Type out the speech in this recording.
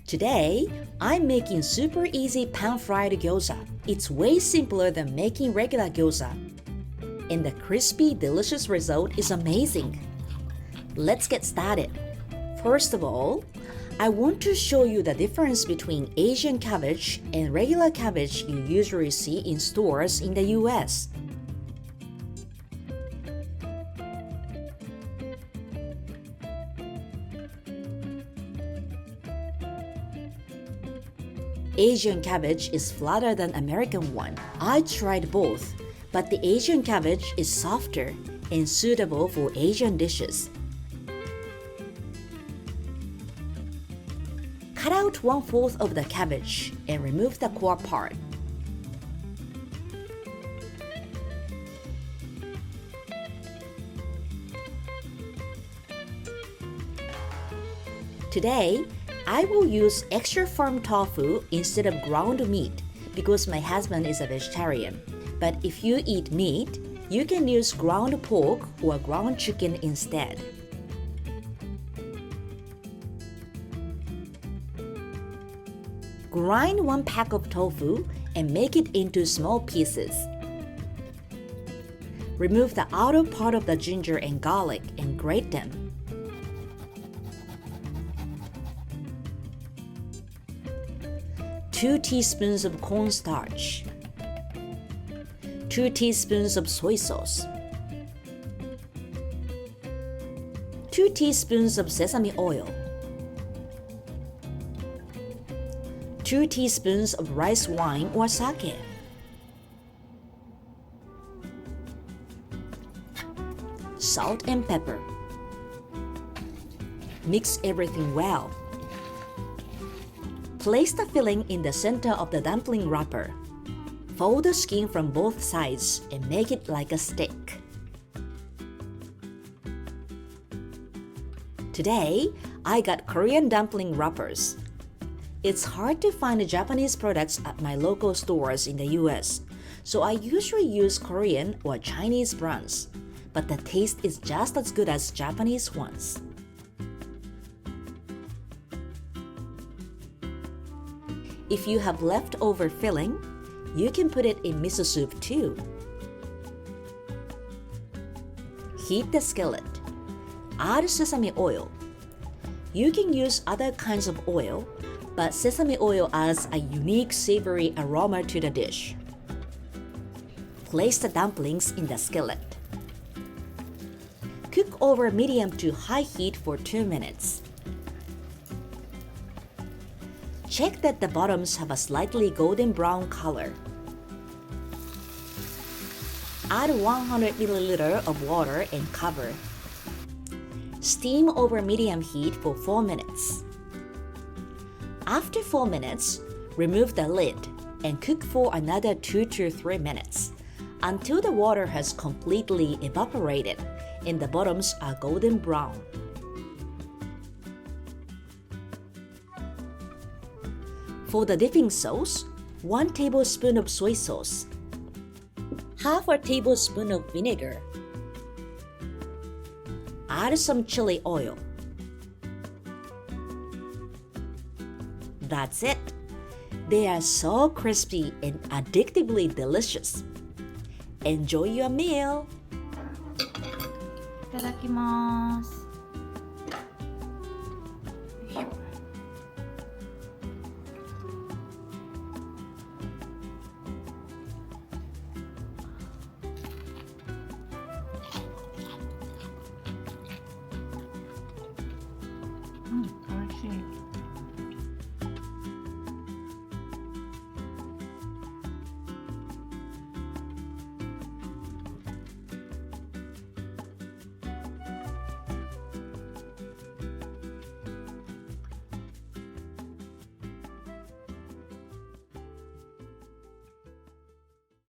Today, I'm making super easy pan-fried gyoza. It's way simpler than making regular gyoza. And the crispy, delicious result is amazing. Let's get started. First of all, I want to show you the difference between Asian cabbage and regular cabbage you usually see in stores in the US. Asian cabbage is flatter than American one. I tried both, but the Asian cabbage is softer and suitable for Asian dishes. Cut out 1/4 of the cabbage and remove the core part. Today, I will use extra firm tofu instead of ground meat because my husband is a vegetarian. But if you eat meat, you can use ground pork or ground chicken instead. Grind 1 pack of tofu and make it into small pieces. Remove the outer part of the ginger and garlic and grate them. Two teaspoons of cornstarch, 2 teaspoons of soy sauce, 2 teaspoons of sesame oil, 2 teaspoons of rice wine or sake, salt and pepper. Mix everything well. Place the filling in the center of the dumpling wrapper. Fold the skin from both sides and make it like a stick. Today, I got Korean dumpling wrappers. It's hard to find Japanese products at my local stores in the US, so I usually use Korean or Chinese brands, but the taste is just as good as Japanese ones. If you have leftover filling, you can put it in miso soup too. Heat the skillet. Add sesame oil. You can use other kinds of oil, but sesame oil adds a unique savory aroma to the dish. Place the dumplings in the skillet. Cook over medium to high heat for 2 minutes. Check that the bottoms have a slightly golden brown color. Add 100 ml of water and cover. Steam over medium heat for 4 minutes. After 4 minutes, remove the lid and cook for another 2 to 3 minutes until the water has completely evaporated and the bottoms are golden brown. For the dipping sauce, 1 tablespoon of soy sauce, half a tablespoon of vinegar. Add some chili oil. That's it. They are so crispy and addictively delicious. Enjoy your meal. いただきます。美